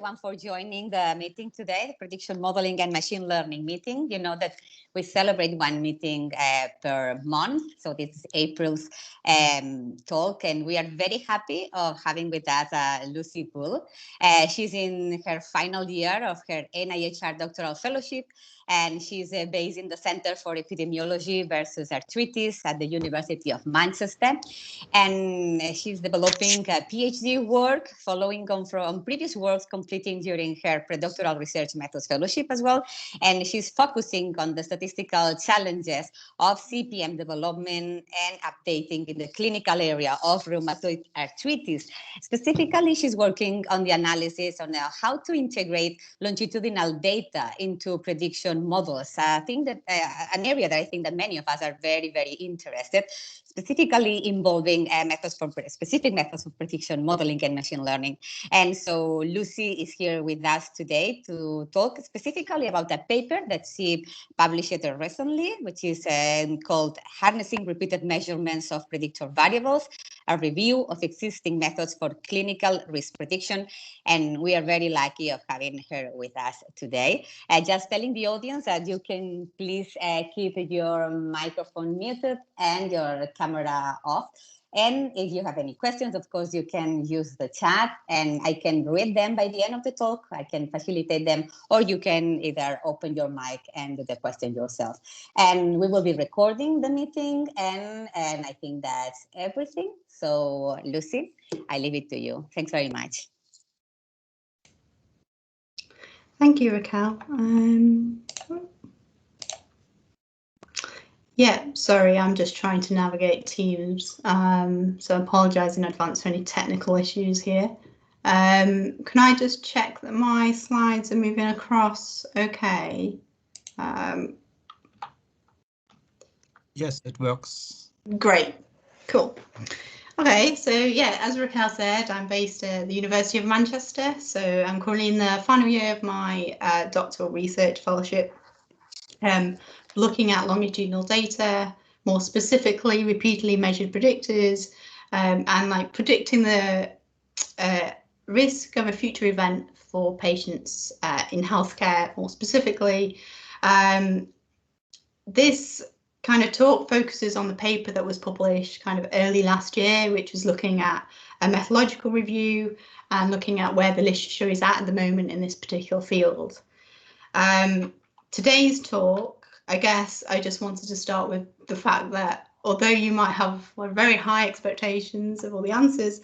everyone for joining the meeting today, the prediction modeling and machine learning meeting. You know that we celebrate one meeting per month. So this is April's talk, and we are very happy of having with us Lucy Bull. She's in her final year of her NIHR doctoral fellowship, and she's based in the Center for Epidemiology versus Arthritis at the University of Manchester. And she's developing a PhD work following on from previous works completing during her predoctoral research methods fellowship as well. And she's focusing on the statistical challenges of CPM development and updating in the clinical area of rheumatoid arthritis. Specifically, she's working on the analysis on how to integrate longitudinal data into prediction models. I think that an area that I think that many of us are very, very interested, specifically involving specific methods of prediction modeling and machine learning. And so Lucy is here with us today to talk specifically about a paper that she published recently, which is called Harnessing Repeated Measurements of Predictor Variables, a review of existing methods for clinical risk prediction. And we are very lucky of having her with us today. Just telling the audience that you can please keep your microphone muted and your camera off. And if you have any questions, of course, you can use the chat and I can read them by the end of the talk. I can facilitate them, or you can either open your mic and do the question yourself. And we will be recording the meeting, and I think that's everything. So Lucy, I leave it to you. Thanks very much. Thank you, Raquel. Yeah, sorry, I'm just trying to navigate Teams, so I apologise in advance for any technical issues here. Can I just check that my slides are moving across okay? Yes, it works. Great, cool. Okay, so yeah, as Raquel said, I'm based at the University of Manchester, so I'm currently in the final year of my doctoral research fellowship. Looking at longitudinal data, more specifically repeatedly measured predictors, and like predicting the risk of a future event for patients in healthcare more specifically. This kind of talk focuses on the paper that was published kind of early last year, which was looking at a methodological review and looking at where the literature is at the moment in this particular field. Today's talk, I guess I just wanted to start with the fact that although you might have very high expectations of all the answers,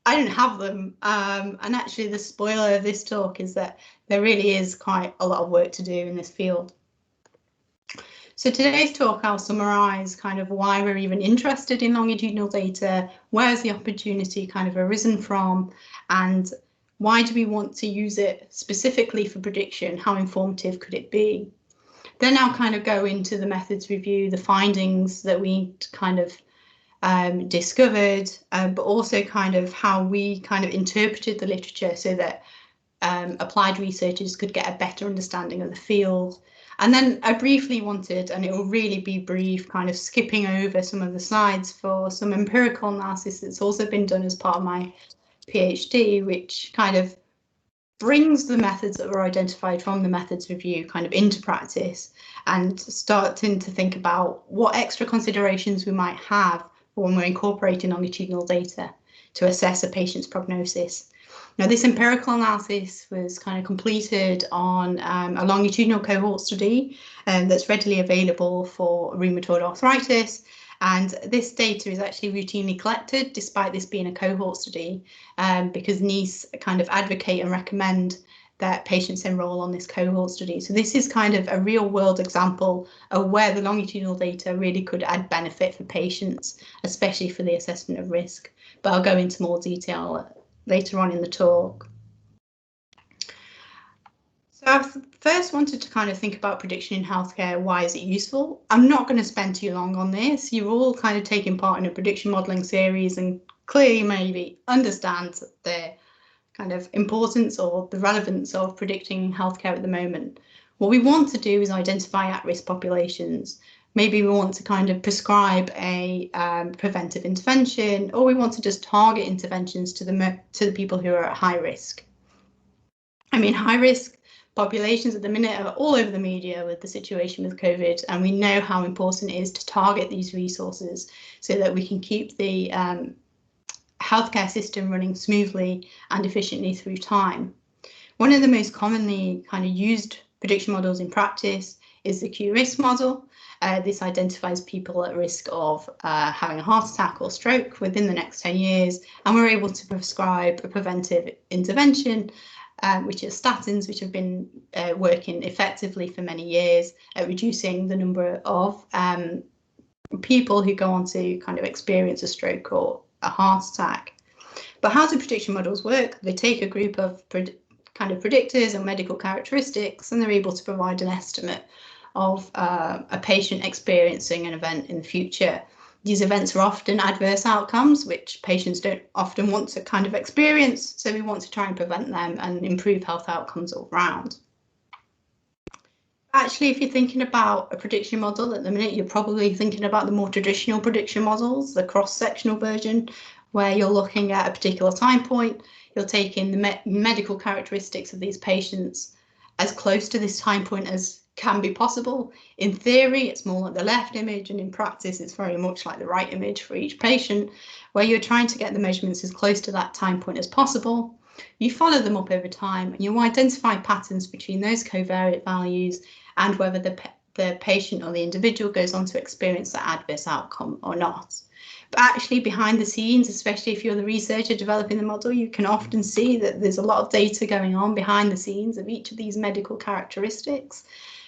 I didn't have them. And actually the spoiler of this talk is that there really is quite a lot of work to do in this field. So today's talk, I'll summarise kind of why we're even interested in longitudinal data, where's the opportunity kind of arisen from, and why do we want to use it specifically for prediction? How informative could it be? Then I'll kind of go into the methods review, the findings that we kind of discovered, but also kind of how we kind of interpreted the literature so that applied researchers could get a better understanding of the field. And then I briefly wanted, and it will really be brief, kind of skipping over some of the slides for some empirical analysis that's also been done as part of my PhD, which kind of brings the methods that were identified from the methods review kind of into practice and starting to think about what extra considerations we might have when we're incorporating longitudinal data to assess a patient's prognosis. Now, this empirical analysis was kind of completed on a longitudinal cohort study that's readily available for rheumatoid arthritis. And this data is actually routinely collected, despite this being a cohort study, because NICE kind of advocate and recommend that patients enroll on this cohort study. So this is kind of a real world example of where the longitudinal data really could add benefit for patients, especially for the assessment of risk. But I'll go into more detail later on in the talk. So I first wanted to kind of think about prediction in healthcare. Why is it useful? I'm not going to spend too long on this. You're all kind of taking part in a prediction modelling series and clearly maybe understand the kind of importance or the relevance of predicting healthcare at the moment. What we want to do is identify at-risk populations. Maybe we want to kind of prescribe a preventive intervention, or we want to just target interventions to the people who are at high risk. I mean, high risk populations at the minute are all over the media with the situation with COVID, and we know how important it is to target these resources so that we can keep the healthcare system running smoothly and efficiently through time. One of the most commonly kind of used prediction models in practice is the Q-risk model. This identifies people at risk of having a heart attack or stroke within the next 10 years, and we're able to prescribe a preventive intervention, which is statins, which have been working effectively for many years at reducing the number of people who go on to kind of experience a stroke or a heart attack. But how do prediction models work? They take a group of kind of predictors and medical characteristics, and they're able to provide an estimate of a patient experiencing an event in the future. These events are often adverse outcomes, which patients don't often want to kind of experience, so we want to try and prevent them and improve health outcomes all round. Actually, if you're thinking about a prediction model at the minute, you're probably thinking about the more traditional prediction models, the cross-sectional version, where you're looking at a particular time point, you're taking the medical characteristics of these patients as close to this time point as can be possible. In theory, it's more like the left image, and in practice, it's very much like the right image for each patient, where you're trying to get the measurements as close to that time point as possible. You follow them up over time, and you identify patterns between those covariate values and whether the patient or the individual goes on to experience that adverse outcome or not. But actually behind the scenes, especially if you're the researcher developing the model, you can often see that there's a lot of data going on behind the scenes of each of these medical characteristics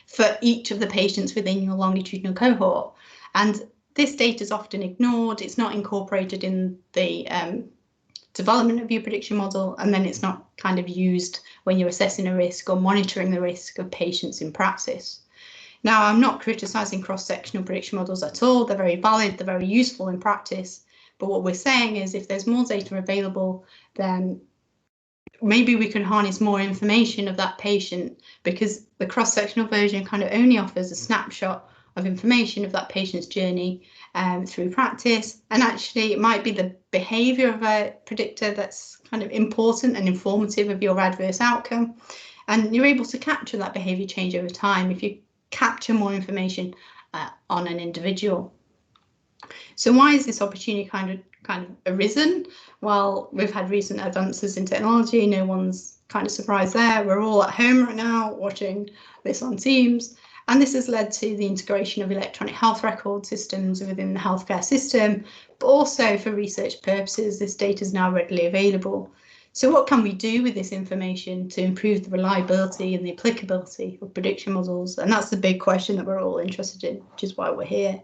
for each of the patients within your longitudinal cohort. And this data is often ignored. It's not incorporated in the development of your prediction model, and then it's not kind of used when you're assessing a risk or monitoring the risk of patients in practice. Now, I'm not criticising cross-sectional prediction models at all. They're very valid, they're very useful in practice. But what we're saying is if there's more data available, then maybe we can harness more information of that patient, because the cross-sectional version kind of only offers a snapshot of information of that patient's journey through practice. And actually, it might be the behaviour of a predictor that's kind of important and informative of your adverse outcome. And you're able to capture that behaviour change over time if you capture more information on an individual. So why is this opportunity kind of arisen? Well, we've had recent advances in technology. No one's kind of surprised there. We're all at home right now watching this on Teams. And this has led to the integration of electronic health record systems within the healthcare system, but also for research purposes, this data is now readily available. So what can we do with this information to improve the reliability and the applicability of prediction models? And that's the big question that we're all interested in, which is why we're here.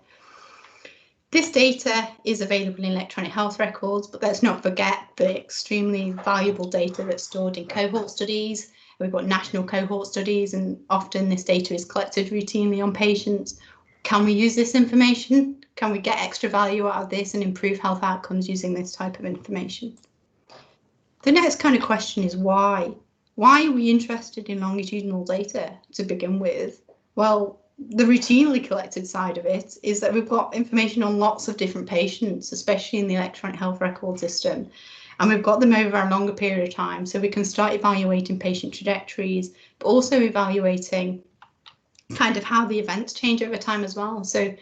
This data is available in electronic health records, but let's not forget the extremely valuable data that's stored in cohort studies. We've got national cohort studies, and often this data is collected routinely on patients. Can we use this information? Can we get extra value out of this and improve health outcomes using this type of information? The next kind of question is why? Why are we interested in longitudinal data to begin with? Well, the routinely collected side of it is that we've got information on lots of different patients, especially in the electronic health record system. And we've got them over a longer period of time, so we can start evaluating patient trajectories, but also evaluating kind of how the events change over time as well. So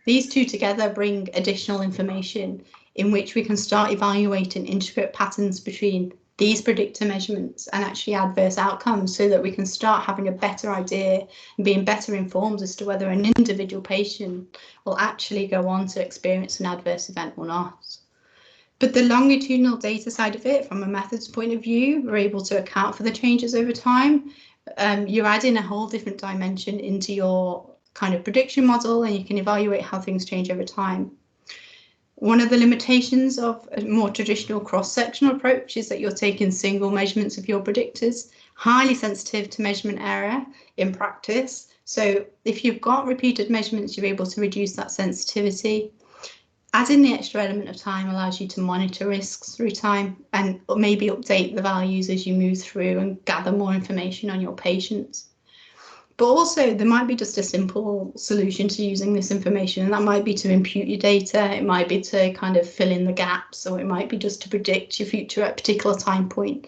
these two together bring additional information in which we can start evaluating intricate patterns between these predictor measurements and actually adverse outcomes, so that we can start having a better idea and being better informed as to whether an individual patient will actually go on to experience an adverse event or not. But the longitudinal data side of it, from a methods point of view, we're able to account for the changes over time. You're adding a whole different dimension into your kind of prediction model, and you can evaluate how things change over time. One of the limitations of a more traditional cross-sectional approach is that you're taking single measurements of your predictors, highly sensitive to measurement error in practice. So if you've got repeated measurements, you're able to reduce that sensitivity. Adding the extra element of time allows you to monitor risks through time and maybe update the values as you move through and gather more information on your patients. But also there might be just a simple solution to using this information, and that might be to impute your data. It might be to kind of fill in the gaps, or it might be just to predict your future at a particular time point.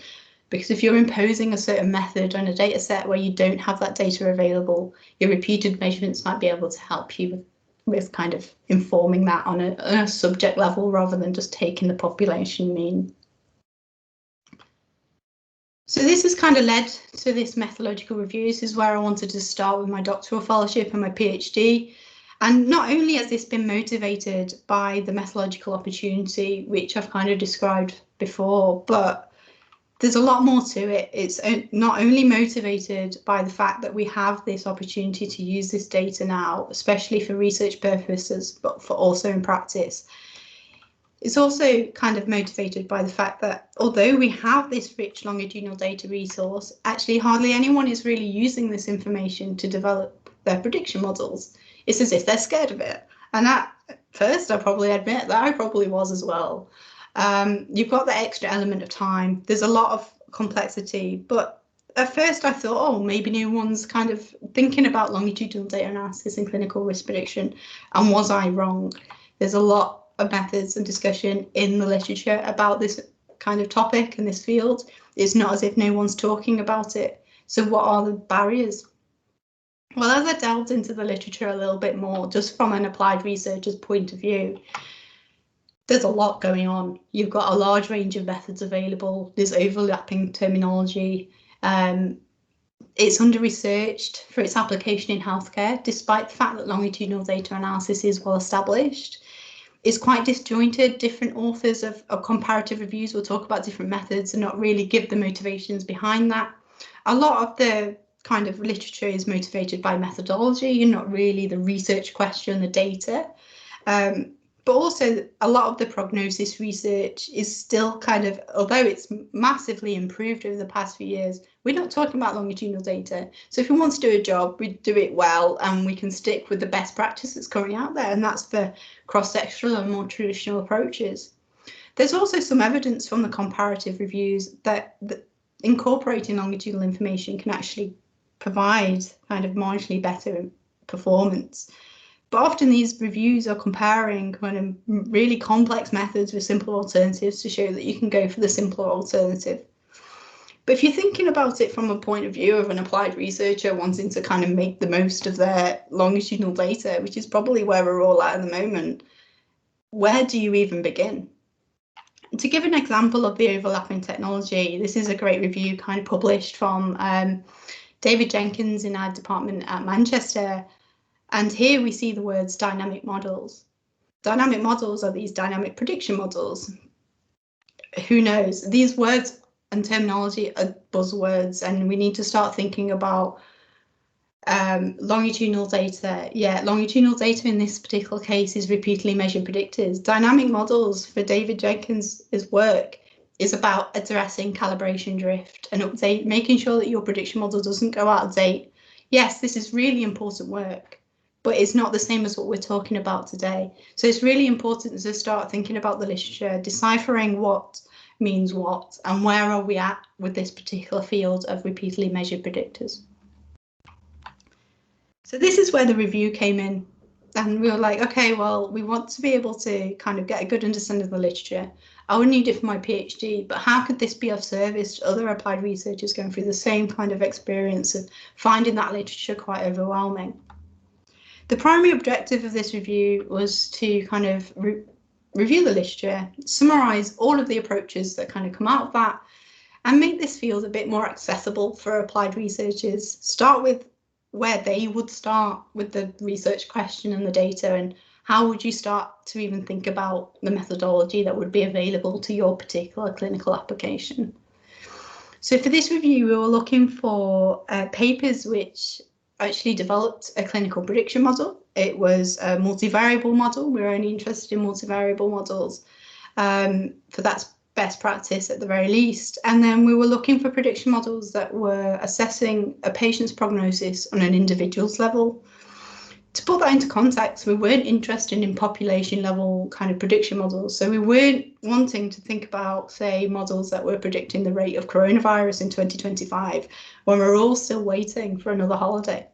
Because if you're imposing a certain method on a data set where you don't have that data available, your repeated measurements might be able to help you with kind of informing that on a subject level rather than just taking the population mean. So this has kind of led to this methodological review. This is where I wanted to start with my doctoral fellowship and my PhD. And not only has this been motivated by the methodological opportunity, which I've kind of described before, but there's a lot more to it. It's not only motivated by the fact that we have this opportunity to use this data now, especially for research purposes, but for also in practice. It's also kind of motivated by the fact that although we have this rich longitudinal data resource, actually hardly anyone is really using this information to develop their prediction models. It's as if they're scared of it. And at first, I probably admit that I probably was as well. You've got the extra element of time. There's a lot of complexity, but at first I thought, oh, maybe no one's kind of thinking about longitudinal data analysis and clinical risk prediction. And was I wrong? There's a lot of methods and discussion in the literature about this kind of topic and this field. It's not as if no one's talking about it. So what are the barriers? Well, as I delved into the literature a little bit more, just from an applied researcher's point of view, there's a lot going on. You've got a large range of methods available. There's overlapping terminology. It's under-researched for its application in healthcare, despite the fact that longitudinal data analysis is well established. It's quite disjointed. Different authors of comparative reviews will talk about different methods and not really give the motivations behind that. A lot of the kind of literature is motivated by methodology and not really the research question, the data. But also a lot of the prognosis research is still kind of, although it's massively improved over the past few years, we're not talking about longitudinal data. So if we want to do a job, we do it well and we can stick with the best practice that's currently out there. And that's for cross-sectional and more traditional approaches. There's also some evidence from the comparative reviews that incorporating longitudinal information can actually provide kind of marginally better performance. But often these reviews are comparing kind of really complex methods with simpler alternatives to show that you can go for the simpler alternative. But if you're thinking about it from a point of view of an applied researcher wanting to kind of make the most of their longitudinal data, which is probably where we're all at the moment, where do you even begin? To give an example of the overlapping technology, this is a great review kind of published from David Jenkins in our department at Manchester. And here we see the words dynamic models. Dynamic models are these dynamic prediction models. Who knows? These words and terminology are buzzwords, and we need to start thinking about longitudinal data. Yeah, longitudinal data in this particular case is repeatedly measured predictors. Dynamic models for David Jenkins' work is about addressing calibration drift and update, making sure that your prediction model doesn't go out of date. Yes, this is really important work, but it's not the same as what we're talking about today. So it's really important to start thinking about the literature, deciphering what means what, and where are we at with this particular field of repeatedly measured predictors. So this is where the review came in, and we were like, okay, well, we want to be able to kind of get a good understanding of the literature. I would need it for my PhD, but how could this be of service to other applied researchers going through the same kind of experience of finding that literature quite overwhelming? The primary objective of this review was to kind of review the literature, summarise all of the approaches that kind of come out of that, and make this field a bit more accessible for applied researchers. Start with where they would start with the research question and the data, and how would you start to even think about the methodology that would be available to your particular clinical application. So for this review, we were looking for papers which actually developed a clinical prediction model. It was a multivariable model. We were only interested in multivariable models, for that's best practice at the very least. And then we were looking for prediction models that were assessing a patient's prognosis on an individual's level. To put that into context, we weren't interested in population level kind of prediction models. So we weren't wanting to think about, say, models that were predicting the rate of coronavirus in 2025 when we're all still waiting for another holiday.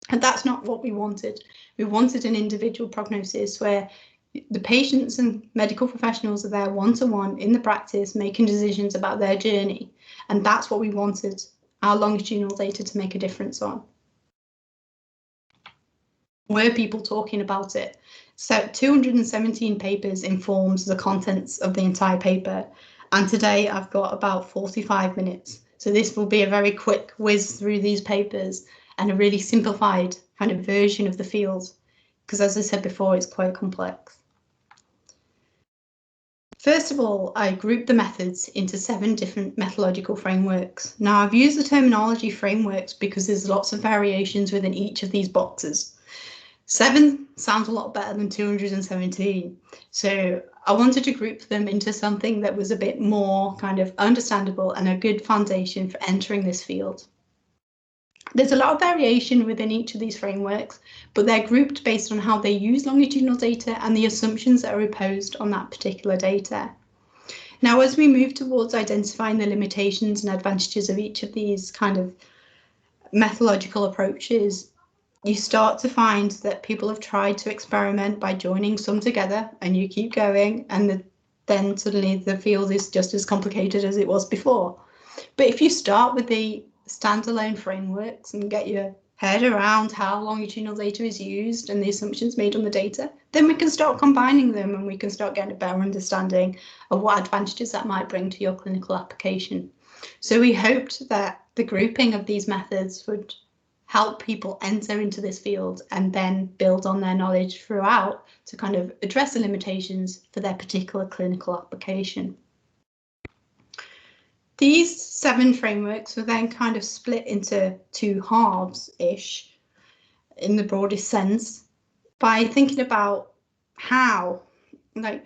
And that's not what we wanted. We wanted an individual prognosis where the patients and medical professionals are there one-to-one in the practice, making decisions about their journey. And that's what we wanted our longitudinal data to make a difference on. Were people talking about it? So 217 papers informs the contents of the entire paper. And today I've got about 45 minutes. So this will be a very quick whiz through these papers and a really simplified kind of version of the field, because as I said before, it's quite complex. First of all, I grouped the methods into 7 different methodological frameworks. Now I've used the terminology frameworks because there's lots of variations within each of these boxes. 7 sounds a lot better than 217. So I wanted to group them into something that was a bit more kind of understandable and a good foundation for entering this field. There's a lot of variation within each of these frameworks, but they're grouped based on how they use longitudinal data and the assumptions that are imposed on that particular data. Now, as we move towards identifying the limitations and advantages of each of these kind of methodological approaches, you start to find that people have tried to experiment by joining some together, and you keep going, and then suddenly the field is just as complicated as it was before. But if you start with the standalone frameworks and get your head around how longitudinal data is used and the assumptions made on the data, then we can start combining them and we can start getting a better understanding of what advantages that might bring to your clinical application. So we hoped that the grouping of these methods would help people enter into this field and then build on their knowledge throughout to kind of address the limitations for their particular clinical application. These 7 frameworks were then kind of split into 2 halves-ish in the broadest sense by thinking about how did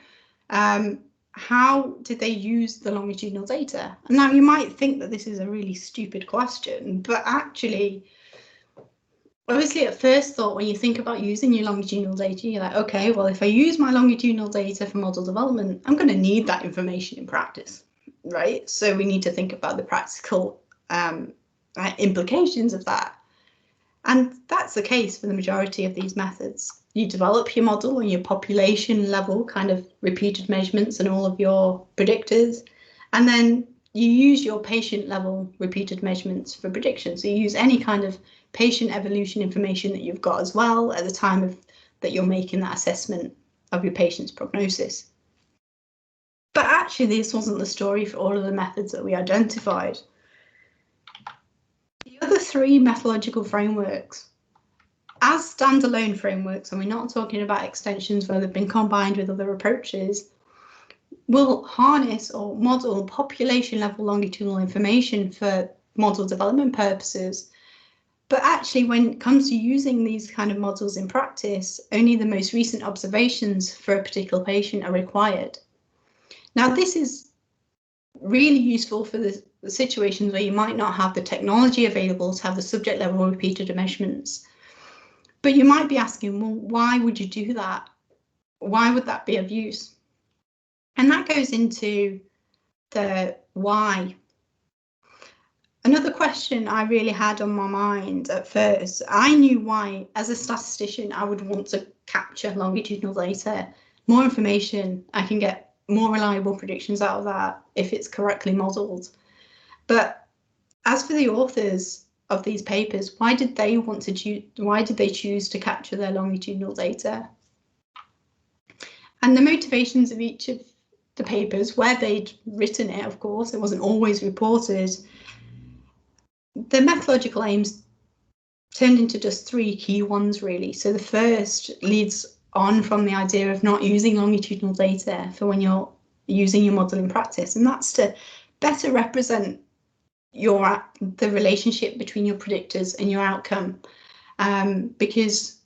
they use the longitudinal data? And now you might think that this is a really stupid question, but actually, obviously at first thought, when you think about using your longitudinal data, you're like, okay, well, if I use my longitudinal data for model development, I'm going to need that information in practice, right? So we need to think about the practical implications of that. And that's the case for the majority of these methods. You develop your model on your population level, kind of repeated measurements and all of your predictors, and then you use your patient level repeated measurements for prediction. So you use any kind of patient evolution information that you've got as well at the time of that you're making that assessment of your patient's prognosis. But actually, this wasn't the story for all of the methods that we identified. The other 3 methodological frameworks, as standalone frameworks, and we're not talking about extensions where they've been combined with other approaches, will harness or model population level longitudinal information for model development purposes. But actually, when it comes to using these kind of models in practice, only the most recent observations for a particular patient are required. Now, this is really useful for the situations where you might not have the technology available to have the subject level repeated measurements. But you might be asking, well, why would you do that? Why would that be of use? And that goes into the why. Another question I really had on my mind at first, I knew why, as a statistician, I would want to capture longitudinal data. More information, I can get more reliable predictions out of that if it's correctly modelled. But as for the authors of these papers, why did they choose to capture their longitudinal data? And the motivations of each of the papers, where they'd written it, of course, it wasn't always reported. The methodological aims turned into just 3 key ones, really. So the first leads on from the idea of not using longitudinal data for when you're using your model in practice, and that's to better represent the relationship between your predictors and your outcome. Because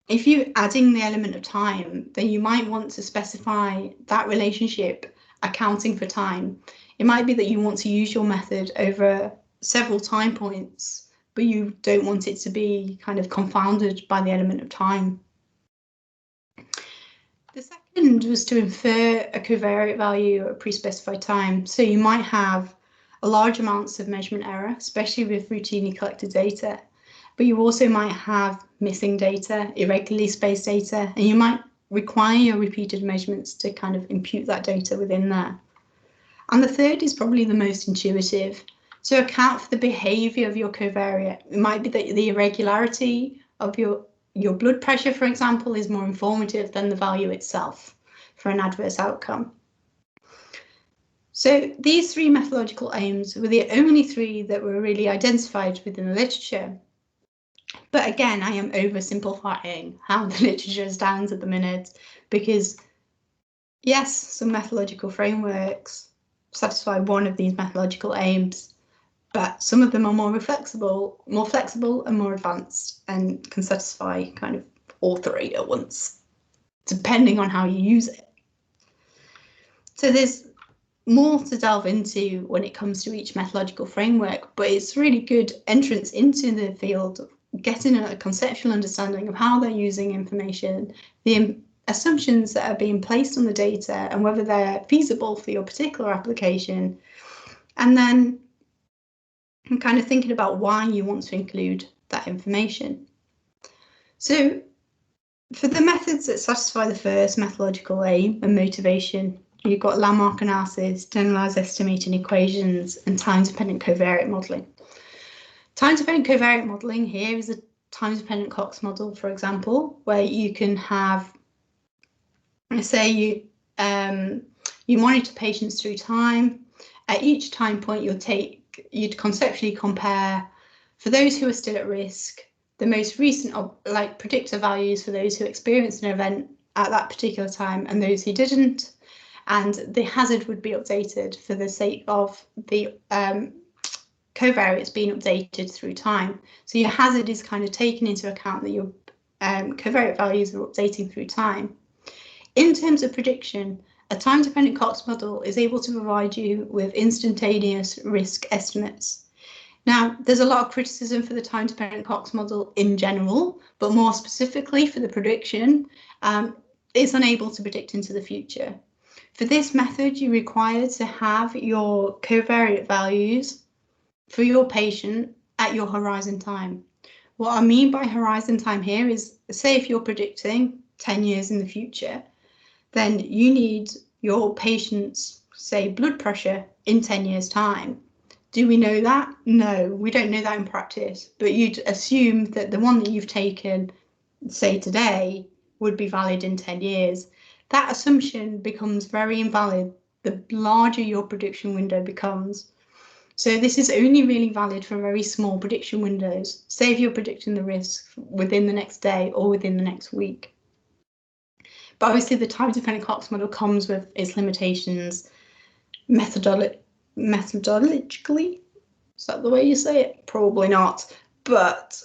if you're adding the element of time, then you might want to specify that relationship accounting for time. It might be that you want to use your method over several time points, but you don't want it to be kind of confounded by the element of time. The second was to infer a covariate value at a pre-specified time. So you might have large amounts of measurement error, especially with routinely collected data, but you also might have missing data, irregularly spaced data, and you might require your repeated measurements to kind of impute that data within there. And the third is probably the most intuitive. to account for the behaviour of your covariate. It might be that the irregularity of your blood pressure, for example, is more informative than the value itself for an adverse outcome. So these three methodological aims were the only three that were really identified within the literature. But again, I am oversimplifying how the literature stands at the minute, because yes, some methodological frameworks satisfy one of these methodological aims, but some of them are more flexible and more advanced and can satisfy kind of all three at once, depending on how you use it. So there's more to delve into when it comes to each methodological framework, but it's really good entrance into the field of getting a conceptual understanding of how they're using information, the assumptions that are being placed on the data and whether they're feasible for your particular application, and then kind of thinking about why you want to include that information. So for the methods that satisfy the first methodological aim and motivation, you've got landmark analysis, generalized estimating equations, and time-dependent covariate modelling. Time-dependent covariate modelling here is a time-dependent Cox model, for example, where you can have, say you monitor patients through time. At each time point you'd conceptually compare, for those who are still at risk, the most recent predictor values for those who experienced an event at that particular time and those who didn't. And the hazard would be updated for the sake of the covariates being updated through time. So your hazard is kind of taken into account that your covariate values are updating through time. In terms of prediction, a time-dependent Cox model is able to provide you with instantaneous risk estimates. Now, there's a lot of criticism for the time-dependent Cox model in general, but more specifically for the prediction, it's unable to predict into the future. For this method, you're required to have your covariate values for your patient at your horizon time. What I mean by horizon time here is, say if you're predicting 10 years in the future, then you need your patient's, say, blood pressure in 10 years' time. Do we know that? No, we don't know that in practice, but you'd assume that the one that you've taken, say today, would be valid in 10 years. That assumption becomes very invalid the larger your prediction window becomes. So this is only really valid for very small prediction windows. Say if you're predicting the risk within the next day or within the next week. But obviously the time-dependent Cox model comes with its limitations methodologically. Is that the way you say it? Probably not. But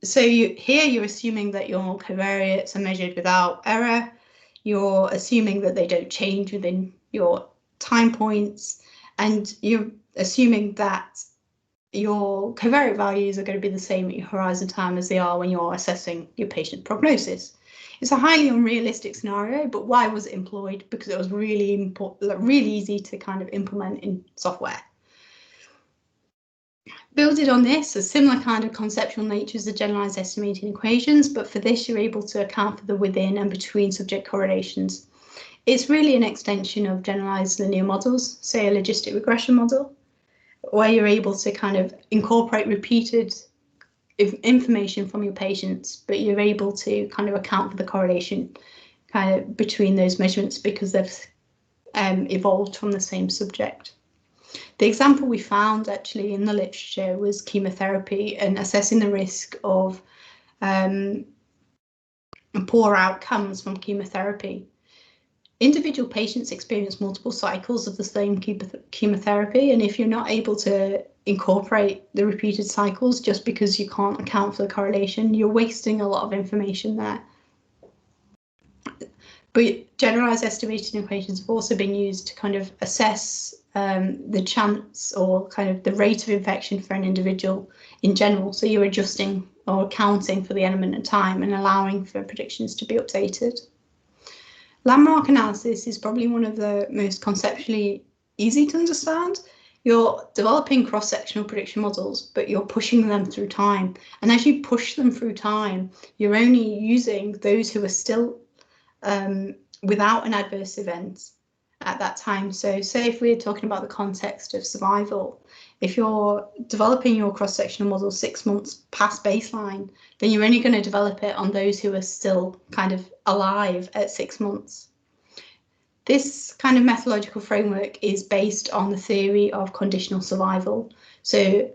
so here you're assuming that your covariates are measured without error. You're assuming that they don't change within your time points, and you're assuming that your covariate values are going to be the same at your horizon time as they are when you're assessing your patient prognosis. It's a highly unrealistic scenario, but why was it employed? Because it was really easy to kind of implement in software. Building on this, a similar kind of conceptual nature is the generalized estimating equations, but for this you're able to account for the within and between subject correlations. It's really an extension of generalized linear models, say a logistic regression model, where you're able to kind of incorporate repeated information from your patients, but you're able to kind of account for the correlation kind of between those measurements because they've evolved from the same subject. The example we found actually in the literature was chemotherapy and assessing the risk of poor outcomes from chemotherapy. Individual patients experience multiple cycles of the same chemotherapy, and if you're not able to incorporate the repeated cycles just because you can't account for the correlation, you're wasting a lot of information there. But generalized estimating equations have also been used to kind of assess the chance or kind of the rate of infection for an individual in general. So you're adjusting or accounting for the element of time and allowing for predictions to be updated. Landmark analysis is probably one of the most conceptually easy to understand. You're developing cross-sectional prediction models, but you're pushing them through time. And as you push them through time, you're only using those who are still without an adverse event. at that time. So say if we're talking about the context of survival, if you're developing your cross-sectional model 6 months past baseline, then you're only going to develop it on those who are still kind of alive at 6 months. This kind of methodological framework is based on the theory of conditional survival. So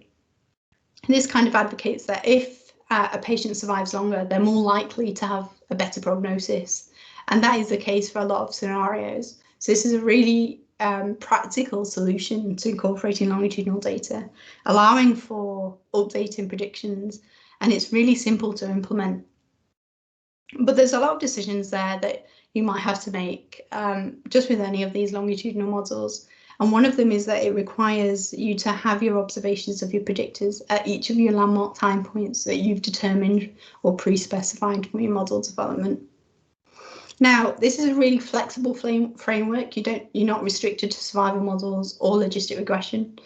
this kind of advocates that if a patient survives longer, they're more likely to have a better prognosis. And that is the case for a lot of scenarios. So this is a really practical solution to incorporating longitudinal data, allowing for updating predictions, and it's really simple to implement. But there's a lot of decisions there that you might have to make just with any of these longitudinal models. And one of them is that it requires you to have your observations of your predictors at each of your landmark time points that you've determined or pre-specified for your model development. Now, this is a really flexible framework. You're not restricted to survival models or logistic regression.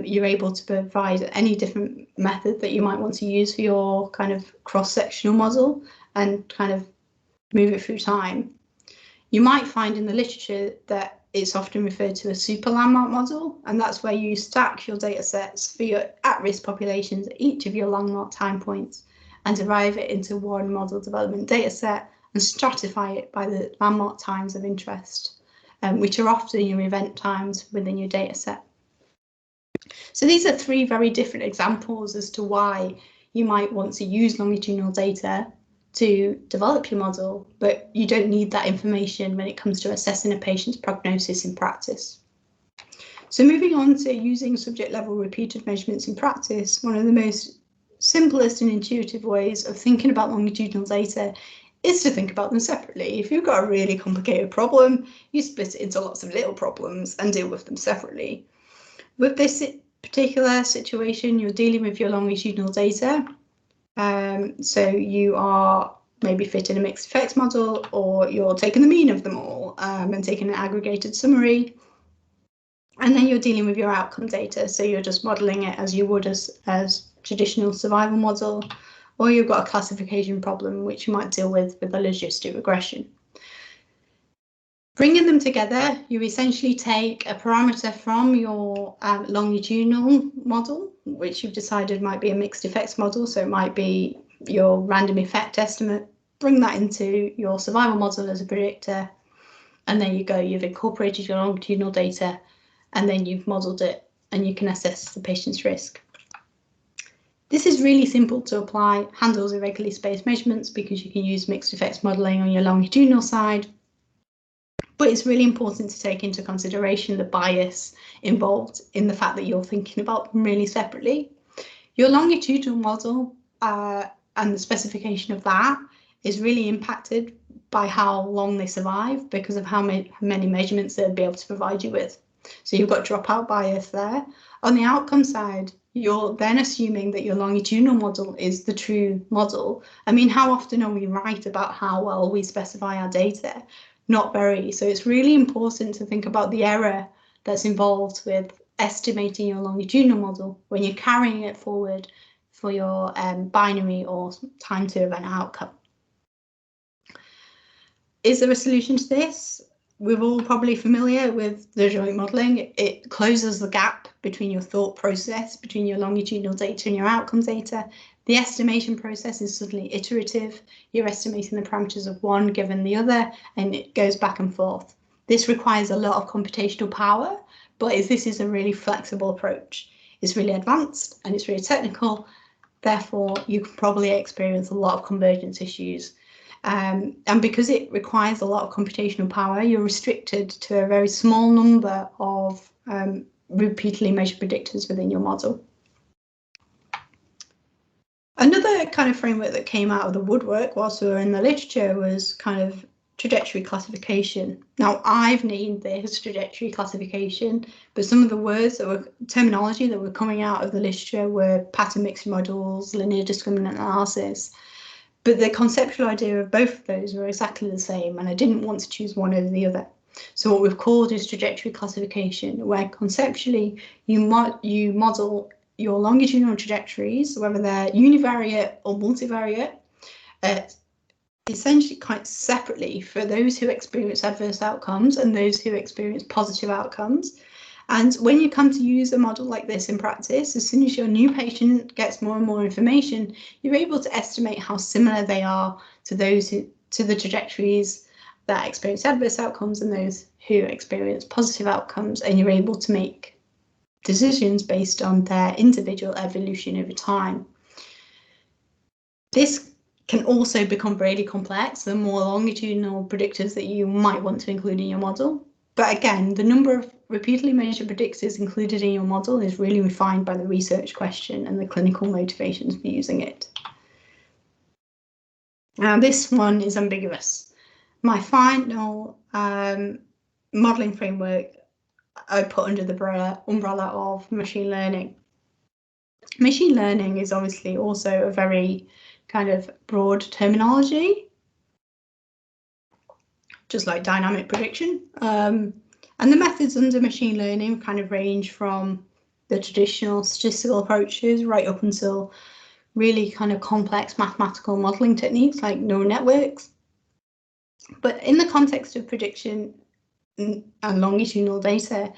You're able to provide any different method that you might want to use for your kind of cross-sectional model and kind of move it through time. You might find in the literature that it's often referred to as super landmark model, and that's where you stack your data sets for your at-risk populations at each of your landmark time points and derive it into one model development data set and stratify it by the landmark times of interest, which are often your event times within your data set. So these are 3 very different examples as to why you might want to use longitudinal data to develop your model, but you don't need that information when it comes to assessing a patient's prognosis in practice. So moving on to using subject level repeated measurements in practice, one of the most simplest and intuitive ways of thinking about longitudinal data is to think about them separately. If you've got a really complicated problem, you split it into lots of little problems and deal with them separately. With this particular situation, you're dealing with your longitudinal data. So you are maybe fitting a mixed effects model, or you're taking the mean of them all and taking an aggregated summary. And then you're dealing with your outcome data. So you're just modeling it as you would as traditional survival model, or you've got a classification problem, which you might deal with a logistic regression. Bringing them together, you essentially take a parameter from your longitudinal model, which you've decided might be a mixed effects model, so it might be your random effect estimate, bring that into your survival model as a predictor, and there you go, you've incorporated your longitudinal data, and then you've modelled it, and you can assess the patient's risk. This is really simple to apply, handles irregularly spaced measurements because you can use mixed effects modelling on your longitudinal side. But it's really important to take into consideration the bias involved in the fact that you're thinking about them really separately. Your longitudinal model and the specification of that is really impacted by how long they survive because of how many measurements they'll be able to provide you with. So you've got dropout bias there. On the outcome side, you're then assuming that your longitudinal model is the true model. I mean, how often are we right about how well we specify our data? Not very. So it's really important to think about the error that's involved with estimating your longitudinal model when you're carrying it forward for your binary or time to event outcome. Is there a solution to this? We're all probably familiar with the joint modelling. It closes the gap between your thought process, between your longitudinal data and your outcome data. The estimation process is suddenly iterative. You're estimating the parameters of one given the other, and it goes back and forth. This requires a lot of computational power, but this is a really flexible approach. It's really advanced and it's really technical. Therefore, you can probably experience a lot of convergence issues. And because it requires a lot of computational power, you're restricted to a very small number of repeatedly measured predictors within your model. Another kind of framework that came out of the woodwork whilst we were in the literature was kind of trajectory classification. Now, I've named this trajectory classification, but some of the words that were terminology that were coming out of the literature were pattern mixing models, linear discriminant analysis. But the conceptual idea of both of those were exactly the same, and I didn't want to choose one over the other. So what we've called is trajectory classification, where conceptually you model your longitudinal trajectories, whether they're univariate or multivariate, at essentially quite separately for those who experience adverse outcomes and those who experience positive outcomes. And when you come to use a model like this in practice, as soon as your new patient gets more and more information, you're able to estimate how similar they are to those to the trajectories that experience adverse outcomes and those who experience positive outcomes, and you're able to make decisions based on their individual evolution over time. This can also become really complex, the more longitudinal predictors that you might want to include in your model. But again, the number of repeatedly measured predictors included in your model is really refined by the research question and the clinical motivations for using it. Now, this one is ambiguous. My final modeling framework I put under the umbrella of machine learning. Machine learning is obviously also a very kind of broad terminology, just like dynamic prediction. And the methods under machine learning kind of range from the traditional statistical approaches right up until really kind of complex mathematical modeling techniques like neural networks. But in the context of prediction and longitudinal data,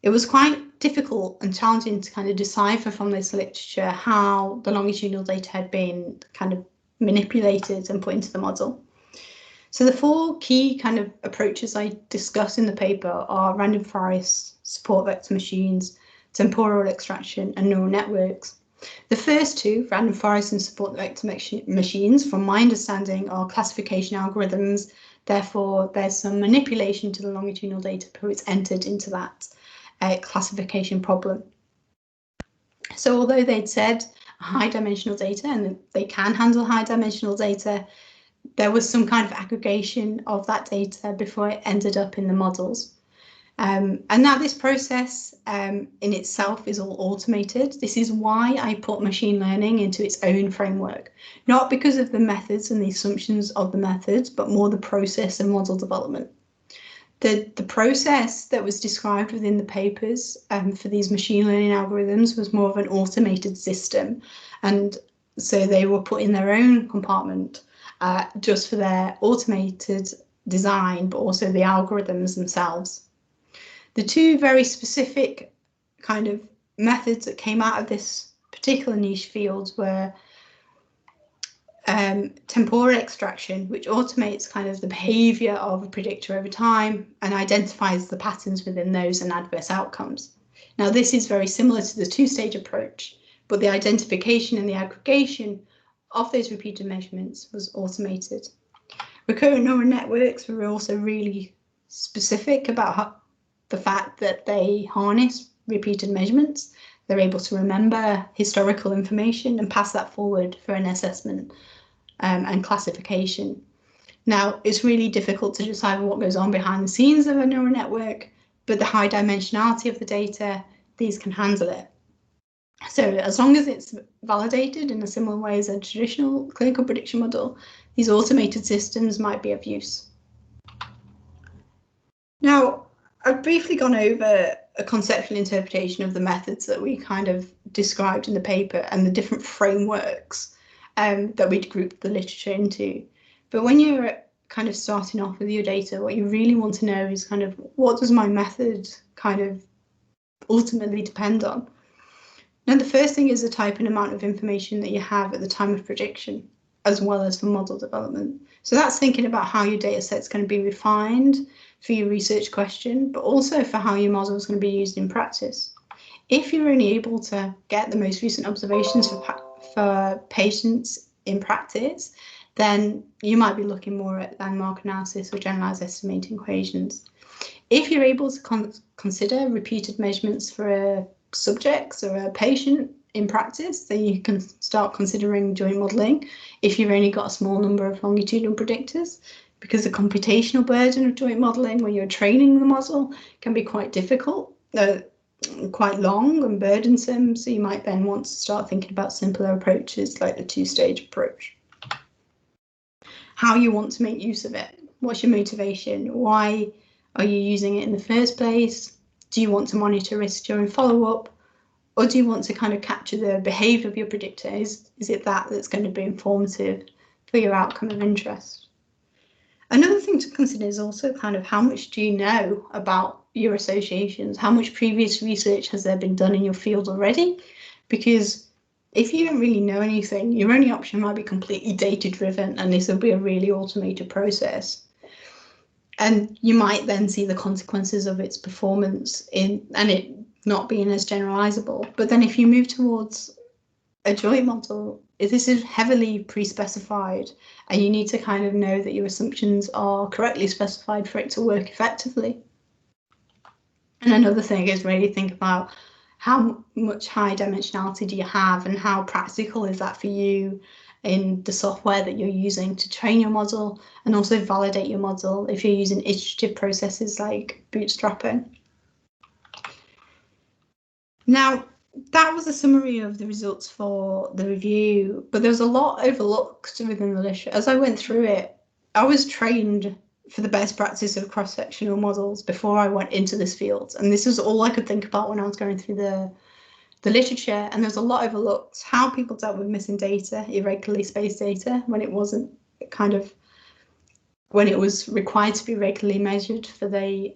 it was quite difficult and challenging to kind of decipher from this literature how the longitudinal data had been kind of manipulated and put into the model. So the four key kind of approaches I discuss in the paper are random forest, support vector machines, temporal extraction, and neural networks. The first two, random forest and support vector machines, from my understanding, are classification algorithms. Therefore, there's some manipulation to the longitudinal data before it's entered into that classification problem. So although they'd said high dimensional data and they can handle high dimensional data, there was some kind of aggregation of that data before it ended up in the models. And now this process in itself is all automated. This is why I put machine learning into its own framework, not because of the methods and the assumptions of the methods, but more the process and model development. The process that was described within the papers for these machine learning algorithms was more of an automated system. And so they were put in their own compartment just for their automated design, but also the algorithms themselves. The two very specific kind of methods that came out of this particular niche field were temporal extraction, which automates kind of the behavior of a predictor over time and identifies the patterns within those and adverse outcomes. Now, this is very similar to the two-stage approach, but the identification and the aggregation of those repeated measurements was automated. Recurrent neural networks were also really specific about the fact that they harness repeated measurements. They're able to remember historical information and pass that forward for an assessment and classification. Now, it's really difficult to decipher what goes on behind the scenes of a neural network, but the high dimensionality of the data, these can handle it. So as long as it's validated in a similar way as a traditional clinical prediction model, these automated systems might be of use. Now, I've briefly gone over a conceptual interpretation of the methods that we kind of described in the paper and the different frameworks that we'd grouped the literature into. But when you're kind of starting off with your data, what you really want to know is kind of what does my method kind of ultimately depend on? Now, the first thing is the type and amount of information that you have at the time of prediction, as well as for model development. So that's thinking about how your data set's going to be refined for your research question, but also for how your model is going to be used in practice. If you're only able to get the most recent observations for patients in practice, then you might be looking more at landmark analysis or generalized estimating equations. If you're able to consider repeated measurements for subjects or a patient in practice, then you can start considering joint modelling if you've only got a small number of longitudinal predictors, because the computational burden of joint modelling when you're training the model can be quite difficult, quite long and burdensome, so you might then want to start thinking about simpler approaches like the two-stage approach. How you want to make use of it, what's your motivation, why are you using it in the first place? Do you want to monitor risk during follow-up, or do you want to kind of capture the behaviour of your predictor? Is it that's going to be informative for your outcome of interest. Another thing to consider is also kind of how much do you know about your associations? How much previous research has there been done in your field already? Because if you don't really know anything, your only option might be completely data-driven, and this will be a really automated process. And you might then see the consequences of its performance and it not being as generalizable. But then if you move towards a joint model, this is heavily pre-specified, and you need to kind of know that your assumptions are correctly specified for it to work effectively. And another thing is really think about how much high dimensionality do you have, and how practical is that for you in the software that you're using to train your model, and also validate your model if you're using iterative processes like bootstrapping. Now, that was a summary of the results for the review, but there's a lot overlooked within the literature. As I went through it, I was trained for the best practice of cross-sectional models before I went into this field, and this was all I could think about when I was going through the literature. And there's a lot overlooked: how people dealt with missing data, irregularly spaced data, when it wasn't when it was required to be regularly measured for the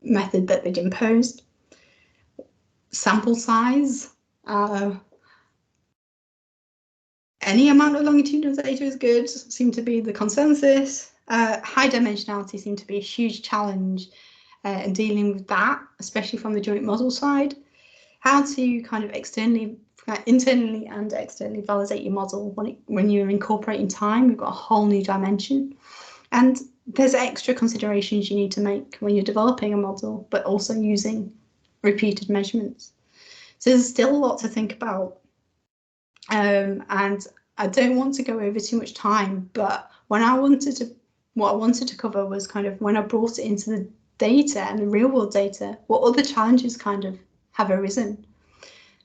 method that they'd imposed. Sample size, any amount of longitudinal data is good, seemed to be the consensus. High dimensionality seemed to be a huge challenge in dealing with that, especially from the joint model side. How to kind of internally and externally validate your model when you're incorporating time. We've got a whole new dimension, and there's extra considerations you need to make when you're developing a model, but also using repeated measurements. So there's still a lot to think about, and I don't want to go over too much time, but what I wanted to cover was kind of when I brought it into the data and the real world data, what other challenges kind of have arisen.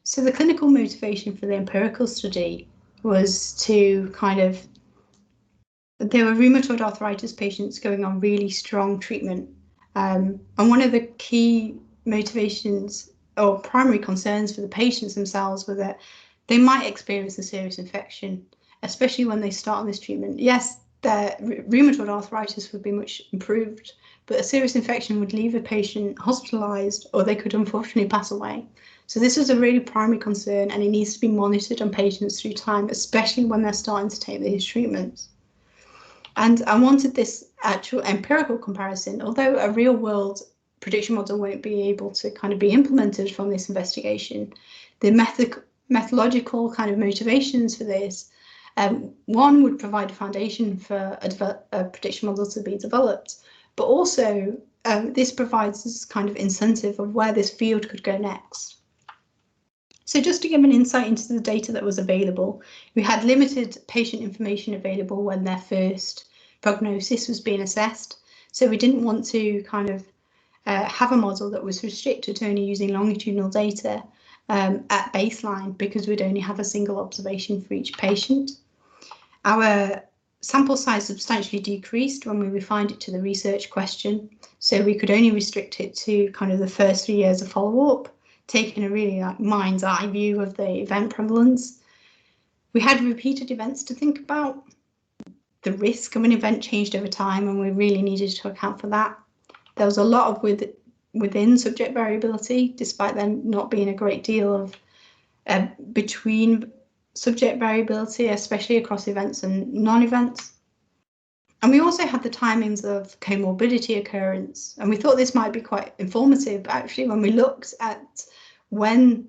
So the clinical motivation for the empirical study was to there were rheumatoid arthritis patients going on really strong treatment. And one of the key motivations or primary concerns for the patients themselves were that they might experience a serious infection, especially when they start on this treatment. Yes, their rheumatoid arthritis would be much improved, but a serious infection would leave a patient hospitalised, or they could unfortunately pass away. So this was a really primary concern, and it needs to be monitored on patients through time, especially when they're starting to take these treatments. And I wanted this actual empirical comparison. Although a real world prediction model won't be able to kind of be implemented from this investigation, the methodological kind of motivations for this, one would provide a foundation for a prediction model to be developed, but also this provides this kind of incentive of where this field could go next. So just to give an insight into the data that was available, we had limited patient information available when their first prognosis was being assessed. So we didn't want to kind of have a model that was restricted to only using longitudinal data at baseline, because we'd only have a single observation for each patient. Our sample size substantially decreased when we refined it to the research question, so we could only restrict it to kind of the first 3 years of follow-up, taking a really mind's eye view of the event prevalence. We had repeated events to think about. The risk of an event changed over time, and we really needed to account for that. There was a lot of within subject variability, despite there not being a great deal of between subject variability, especially across events and non-events. And we also had the timings of comorbidity occurrence, and we thought this might be quite informative. But actually, when we looked at when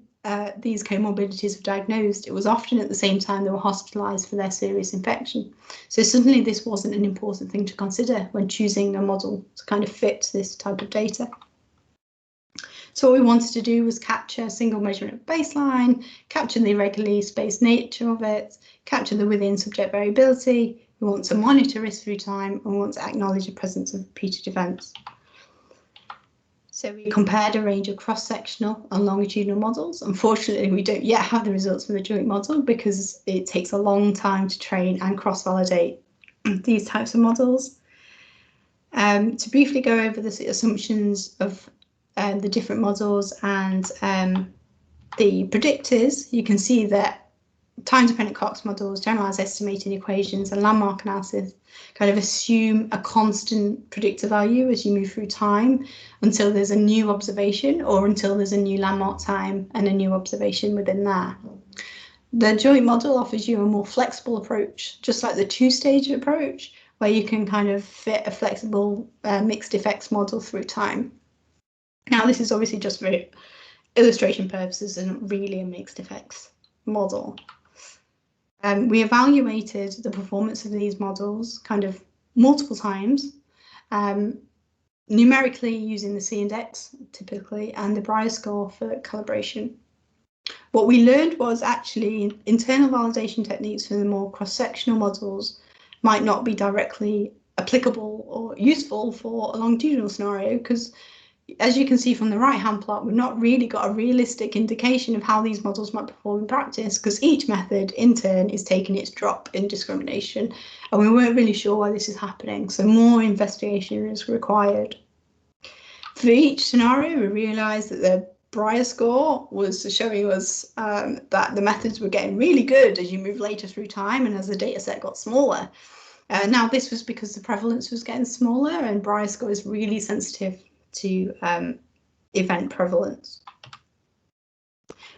these comorbidities were diagnosed, it was often at the same time they were hospitalised for their serious infection. So suddenly this wasn't an important thing to consider when choosing a model to kind of fit this type of data. So what we wanted to do was capture a single measurement of baseline, capture the irregularly spaced nature of it, capture the within subject variability. We want to monitor risk through time, and we want to acknowledge the presence of repeated events. So we compared a range of cross-sectional and longitudinal models. Unfortunately, we don't yet have the results from the joint model because it takes a long time to train and cross-validate these types of models. To briefly go over the assumptions of the different models and the predictors, you can see that time-dependent Cox models, generalized estimating equations, and landmark analysis kind of assume a constant predictor value as you move through time until there's a new observation or until there's a new landmark time and a new observation within there. The joint model offers you a more flexible approach, just like the two-stage approach, where you can kind of fit a flexible mixed effects model through time. Now, this is obviously just for illustration purposes and really a mixed effects model. We evaluated the performance of these models kind of multiple times, numerically using the C-index typically and the Brier score for calibration. What we learned was actually internal validation techniques for the more cross-sectional models might not be directly applicable or useful for a longitudinal scenario, because as you can see from the right-hand plot, we've not really got a realistic indication of how these models might perform in practice, because each method in turn is taking its drop in discrimination, and we weren't really sure why this is happening, so more investigation is required. For each scenario, we realised that the Brier score was showing us that the methods were getting really good as you move later through time and as the data set got smaller. Now, this was because the prevalence was getting smaller, and Brier score is really sensitive to event prevalence.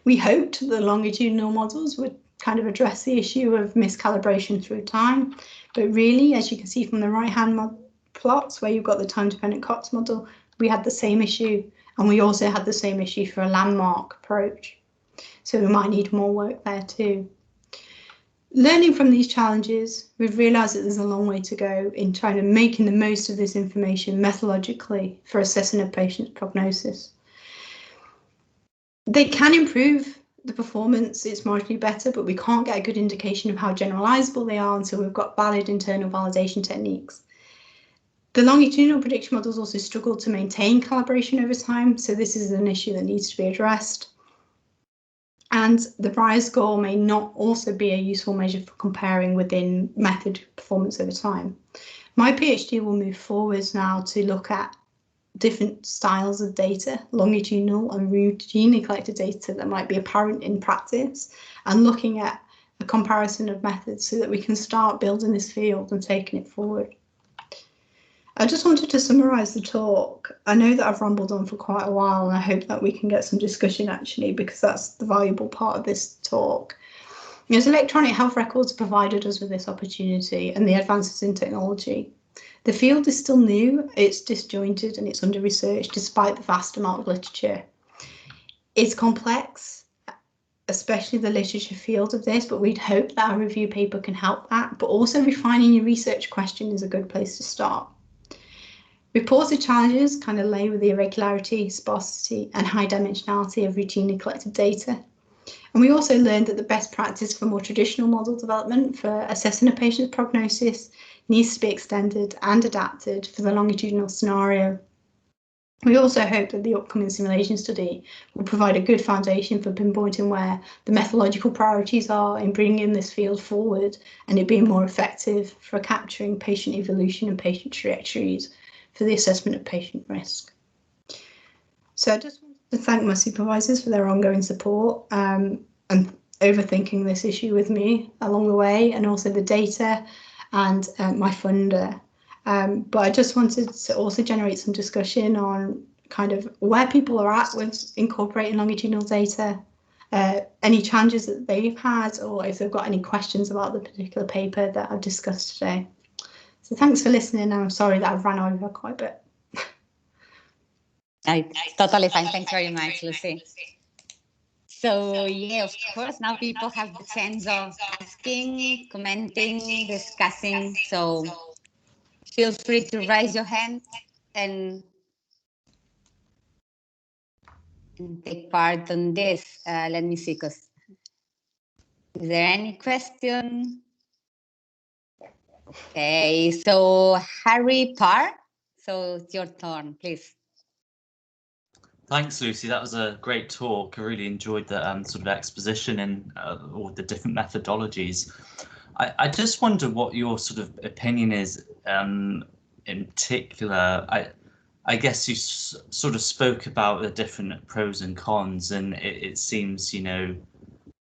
We hoped the longitudinal models would kind of address the issue of miscalibration through time, but really, as you can see from the right-hand plots where you've got the time-dependent Cox model, we had the same issue, and we also had the same issue for a landmark approach. So we might need more work there too. Learning from these challenges, we've realised that there's a long way to go in trying to making the most of this information methodologically for assessing a patient's prognosis. They can improve the performance, it's marginally better, but we can't get a good indication of how generalisable they are until we've got valid internal validation techniques. The longitudinal prediction models also struggle to maintain calibration over time, so this is an issue that needs to be addressed. And the Brier score may not also be a useful measure for comparing within method performance over time. My PhD will move forwards now to look at different styles of data, longitudinal and routinely collected data that might be apparent in practice, and looking at a comparison of methods so that we can start building this field and taking it forward. I just wanted to summarise the talk. I know that I've rambled on for quite a while, and I hope that we can get some discussion actually, because that's the valuable part of this talk. As electronic health records provided us with this opportunity and the advances in technology, the field is still new, it's disjointed and it's under-researched despite the vast amount of literature. It's complex, especially the literature field of this, but we'd hope that our review paper can help that, but also refining your research question is a good place to start. Reported challenges kind of lay with the irregularity, sparsity, and high dimensionality of routinely collected data. And we also learned that the best practice for more traditional model development for assessing a patient's prognosis needs to be extended and adapted for the longitudinal scenario. We also hope that the upcoming simulation study will provide a good foundation for pinpointing where the methodological priorities are in bringing this field forward and it being more effective for capturing patient evolution and patient trajectories for the assessment of patient risk. So I just want to thank my supervisors for their ongoing support and overthinking this issue with me along the way, and also the data and my funder. But I just wanted to also generate some discussion on kind of where people are at with incorporating longitudinal data, any challenges that they've had, or if they've got any questions about the particular paper that I've discussed today. So thanks for listening. I'm sorry that I've run over quite a bit. Totally fine. Thanks very much, Lucy. So yeah, of course, now people have the chance of asking, commenting, discussing. So feel free to raise your hand and take part on this. Let me see, is there any question? Okay, so Harry Parr, so it's your turn, please. Thanks, Lucy. That was a great talk. I really enjoyed the sort of exposition and all the different methodologies. I just wonder what your sort of opinion is in particular. I guess you sort of spoke about the different pros and cons, and it seems, you know,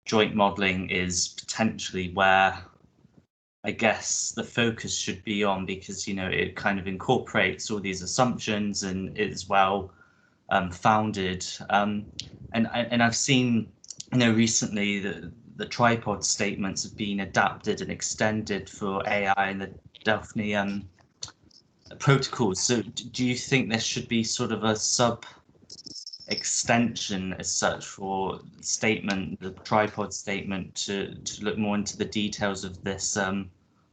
joint modeling is potentially where I guess the focus should be on, because, you know, it kind of incorporates all these assumptions and is well founded. And I've seen, you know, recently the tripod statements have been adapted and extended for AI and the Delphi protocols. So do you think there should be sort of a sub extension as such for the tripod statement to look more into the details of this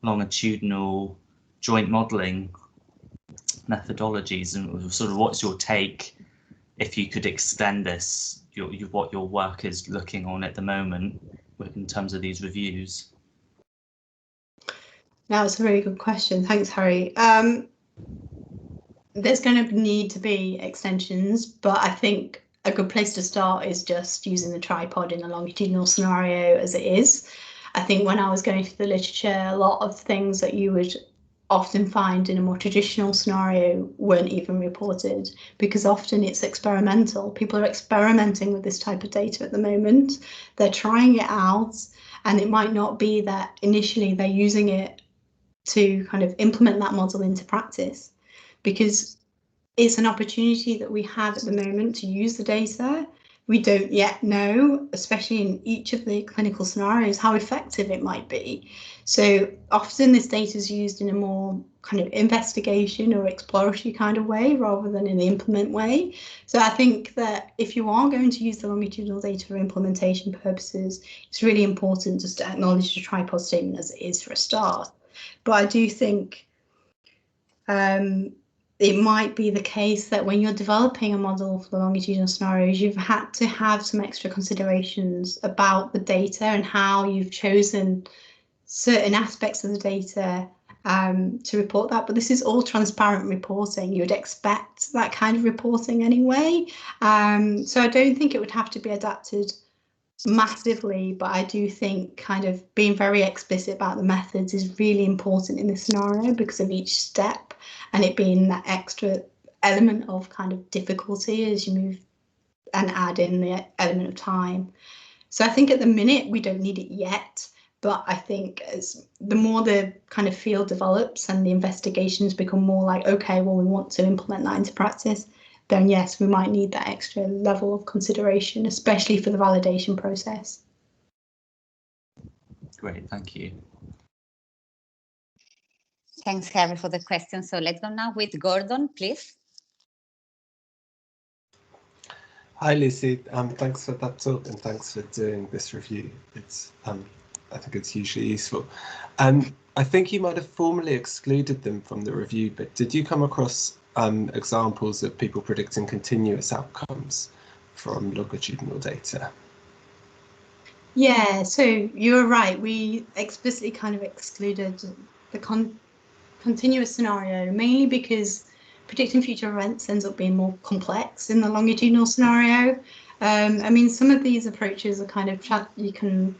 longitudinal joint modeling methodologies, and sort of what's your take if you could extend this, what your work is looking on at the moment in terms of these reviews? Now, it's a really good question. Thanks, Harry. There's going to need to be extensions, but I think a good place to start is just using the tripod in a longitudinal scenario as it is. I think when I was going through the literature, a lot of things that you would often find in a more traditional scenario weren't even reported, because often it's experimental. People are experimenting with this type of data at the moment. They're trying it out, and it might not be that initially they're using it to kind of implement that model into practice, because it's an opportunity that we have at the moment to use the data. We don't yet know, especially in each of the clinical scenarios, how effective it might be. So often this data is used in a more kind of investigation or exploratory kind of way rather than in the implement way. So I think that if you are going to use the longitudinal data for implementation purposes, it's really important just to acknowledge the tripod statement as it is for a start. But I do think it might be the case that when you're developing a model for the longitudinal scenarios, you've had to have some extra considerations about the data and how you've chosen certain aspects of the data to report that. But this is all transparent reporting. You would expect that kind of reporting anyway. So I don't think it would have to be adapted massively, but I do think kind of being very explicit about the methods is really important in this scenario because of each step, and it being that extra element of kind of difficulty as you move and add in the element of time. So I think at the minute we don't need it yet, but I think as the more the kind of field develops and the investigations become more like, okay, well, we want to implement that into practice, then yes, we might need that extra level of consideration, especially for the validation process. Great, thank you. Thanks, Harry, for the question. So let's go now with Gordon, please. Hi, Lucy. Thanks for that talk and thanks for doing this review. It's I think it's hugely useful. I think you might have formally excluded them from the review, but did you come across examples of people predicting continuous outcomes from longitudinal data? Yeah, so you're right. We explicitly kind of excluded the continuous scenario, mainly because predicting future events ends up being more complex in the longitudinal scenario. I mean, some of these approaches are kind of, you can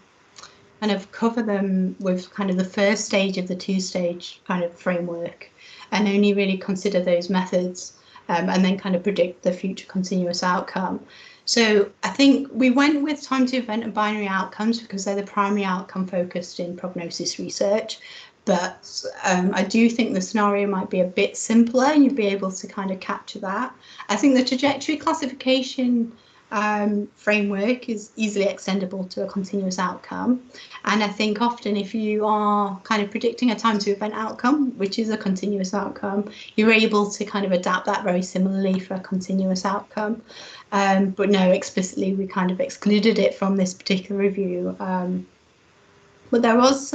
kind of cover them with kind of the first stage of the two-stage kind of framework, and only really consider those methods and then kind of predict the future continuous outcome. So I think we went with time to event and binary outcomes because they're the primary outcome focused in prognosis research. But I do think the scenario might be a bit simpler and you'd be able to kind of capture that. I think the trajectory classification framework is easily extendable to a continuous outcome. And I think often if you are kind of predicting a time to event outcome, which is a continuous outcome, you're able to kind of adapt that very similarly for a continuous outcome. But no, explicitly we kind of excluded it from this particular review. But there was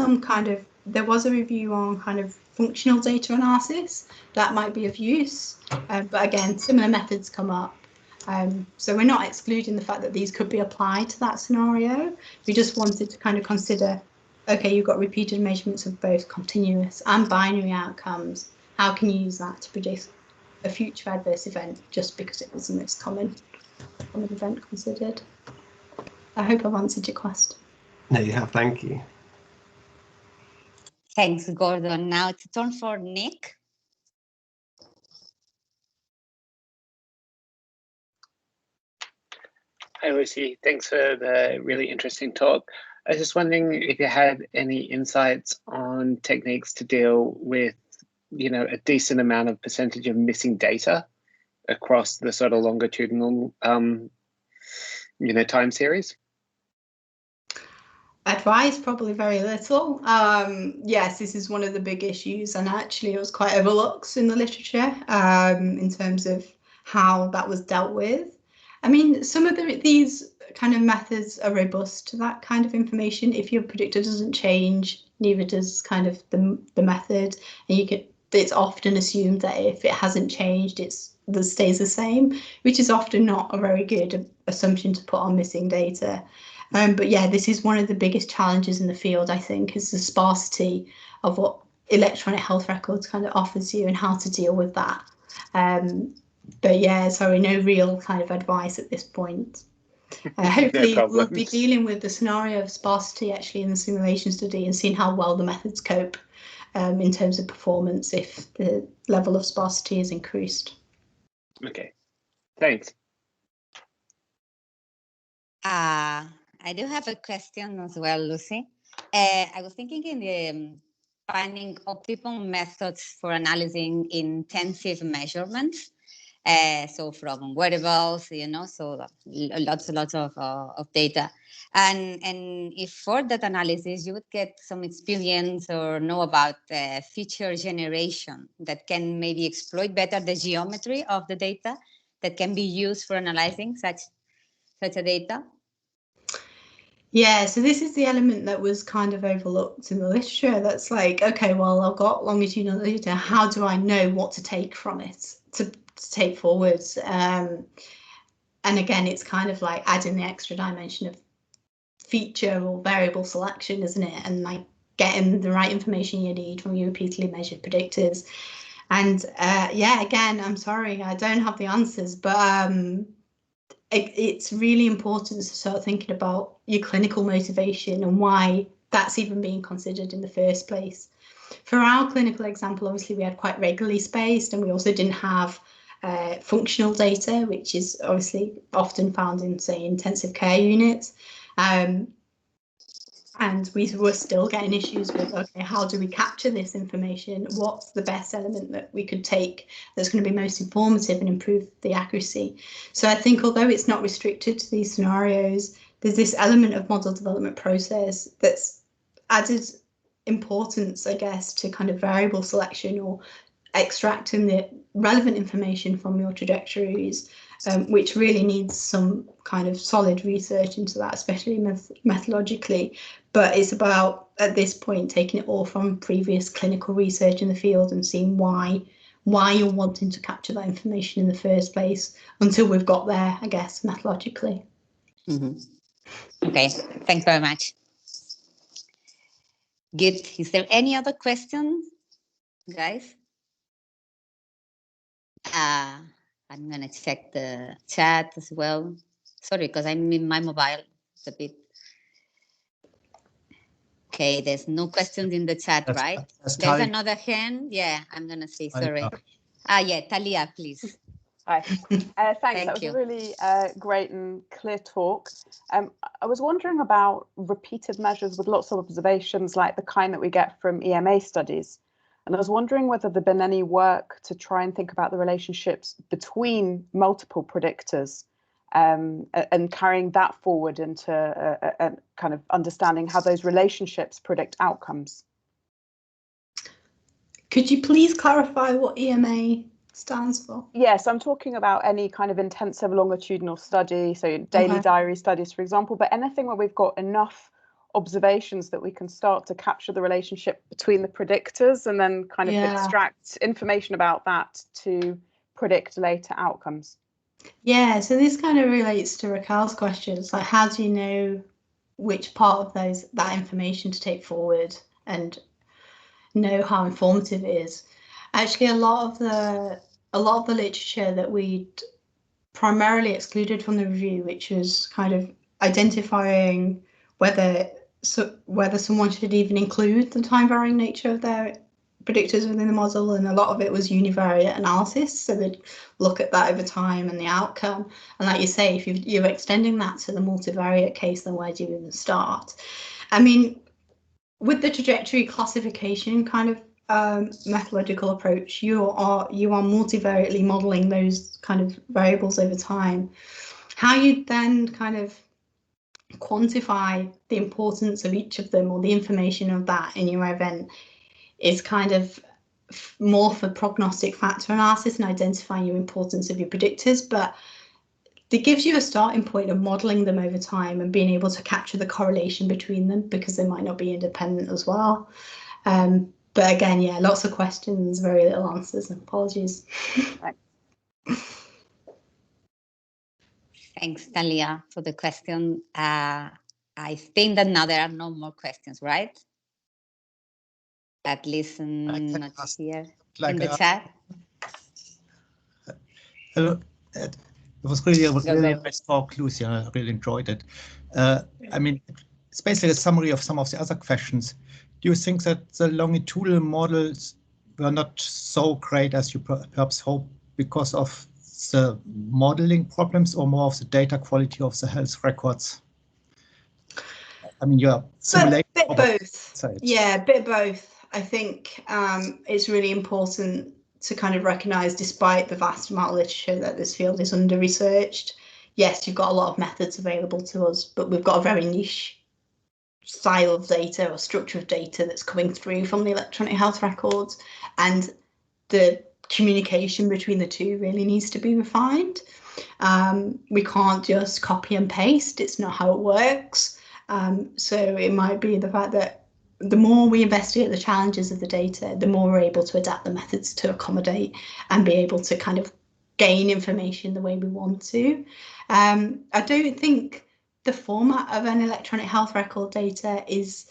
a review on kind of functional data analysis that might be of use. But again, similar methods come up. So we're not excluding the fact that these could be applied to that scenario. We just wanted to kind of consider, okay, you've got repeated measurements of both continuous and binary outcomes. How can you use that to predict a future adverse event just because it was the most common event considered? I hope I've answered your question. No, you have. Thank you. Thanks, Gordon. Now it's turn for Nick. Hi, Lucy. Thanks for the really interesting talk. I was just wondering if you had any insights on techniques to deal with, a decent amount of percentage of missing data across the sort of longitudinal, time series. Advice, probably very little. Yes, this is one of the big issues, and actually it was quite overlooked in the literature in terms of how that was dealt with. I mean, some of these kind of methods are robust to that kind of information. If your predictor doesn't change, neither does kind of the method, and it's often assumed that if it hasn't changed, it stays the same, which is often not a very good assumption to put on missing data. But yeah, this is one of the biggest challenges in the field, I think, is the sparsity of what electronic health records kind of offers you and how to deal with that. But yeah, sorry, no real kind of advice at this point. Hopefully we'll be dealing with the scenario of sparsity actually in the simulation study and seeing how well the methods cope in terms of performance if the level of sparsity is increased. Okay, thanks. I do have a question as well, Lucy. I was thinking in the finding optimal methods for analyzing intensive measurements. So from wearables, so lots of data. And if for that analysis you would get some experience or know about feature generation that can maybe exploit better the geometry of the data that can be used for analyzing such a data. Yeah, so this is the element that was kind of overlooked in the literature. That's like, okay, well, I've got longitudinal data. How do I know what to take from it to take forwards? And again, it's kind of like adding the extra dimension of feature or variable selection, isn't it? And like getting the right information you need from your repeatedly measured predictors. And yeah, again, I'm sorry, I don't have the answers, but it's really important to start thinking about your clinical motivation and why that's even being considered in the first place. For our clinical example, obviously we had quite regularly spaced, and we also didn't have functional data, which is obviously often found in, say, intensive care units. And we were still getting issues with, okay, how do we capture this information? What's the best element that we could take that's going to be most informative and improve the accuracy? So I think although it's not restricted to these scenarios, there's this element of model development process that's added importance, I guess, to kind of variable selection or extracting the relevant information from your trajectories, which really needs some kind of solid research into that, especially methodologically. But it's about, at this point, taking it all from previous clinical research in the field and seeing why you're wanting to capture that information in the first place until we've got there, I guess, methodologically. Mm-hmm. Okay, thanks very much. Good. Is there any other questions, guys? I'm going to check the chat as well. Sorry, because I'm in my mobile. It's a bit. Okay, there's no questions in the chat, right? There's another hand. Yeah, I'm going to say sorry. Yeah, Talia, please. Hi. Thanks. Thank That was you. a really great and clear talk. I was wondering about repeated measures with lots of observations like the kind that we get from EMA studies. And I was wondering whether there'd been any work to try and think about the relationships between multiple predictors and carrying that forward into a kind of understanding how those relationships predict outcomes. Could you please clarify what EMA stands for? Yes, I'm talking about any kind of intensive longitudinal study, so daily diary studies, for example, but anything where we've got enough observations that we can start to capture the relationship between the predictors and then kind of extract information about that to predict later outcomes. Yeah, so this kind of relates to Raquel's questions, like how do you know which part of that information to take forward and know how informative it is? Actually, a lot of the literature that we'd primarily excluded from the review, which was kind of identifying whether someone should even include the time varying nature of their predictors within the model, and a lot of it was univariate analysis. So they'd look at that over time and the outcome. And like you say, if you're extending that to the multivariate case, then where do you even start? I mean, with the trajectory classification kind of methodological approach, you are multivariately modeling those kind of variables over time. How you then kind of quantify the importance of each of them or the information of that in your event is kind of more for prognostic factor analysis and identifying your importance of your predictors, but it gives you a starting point of modeling them over time and being able to capture the correlation between them, because they might not be independent as well. But again, yeah, lots of questions, very little answers. Apologies. Thanks, Talia, for the question. I think that now there are no more questions, right? At least not here in the chat. Hello. It was really a really nice talk, Lucy. I really enjoyed it. I mean, it's basically a summary of some of the other questions. Do you think that the longitudinal models were not so great as you perhaps hope because of the modeling problems, or more of the data quality of the health records? I mean, you're simulating both. Yeah, bit both. I think it's really important to kind of recognise, despite the vast amount of literature, that this field is under-researched. Yes, you've got a lot of methods available to us, but we've got a very niche style of data or structure of data that's coming through from the electronic health records, and the communication between the two really needs to be refined. We can't just copy and paste. It's not how it works. So it might be the fact that the more we investigate the challenges of the data, the more we're able to adapt the methods to accommodate and be able to kind of gain information the way we want to. I don't think the format of an electronic health record data is,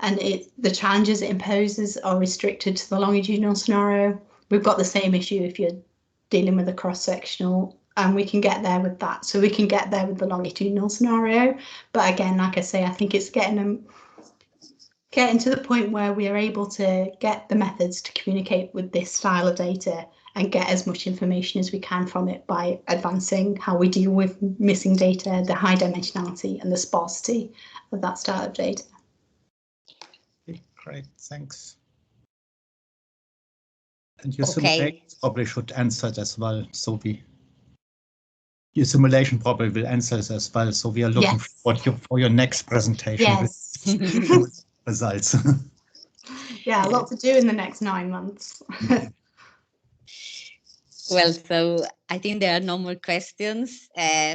and the challenges it imposes are restricted to the longitudinal scenario. We've got the same issue if you're dealing with a cross-sectional, and we can get there with that. So we can get there with the longitudinal scenario. But again, like I say, I think it's getting to the point where we are able to get the methods to communicate with this style of data and get as much information as we can from it by advancing how we deal with missing data, the high dimensionality and the sparsity of that style of data. Great, thanks. And your simulation probably should answer it as well, so your simulation probably will answer this as well, so we are looking for your next presentation. Yes. With results. Yeah, a lot to do in the next 9 months. Well, so I think there are no more questions.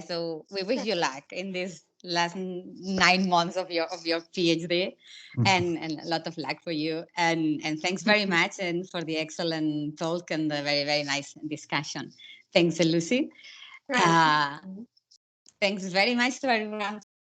So we wish you luck in this last 9 months of your PhD, and a lot of luck for you. And thanks very much, and for the excellent talk and the very, very nice discussion. Thanks, Lucy. Thanks very much to everyone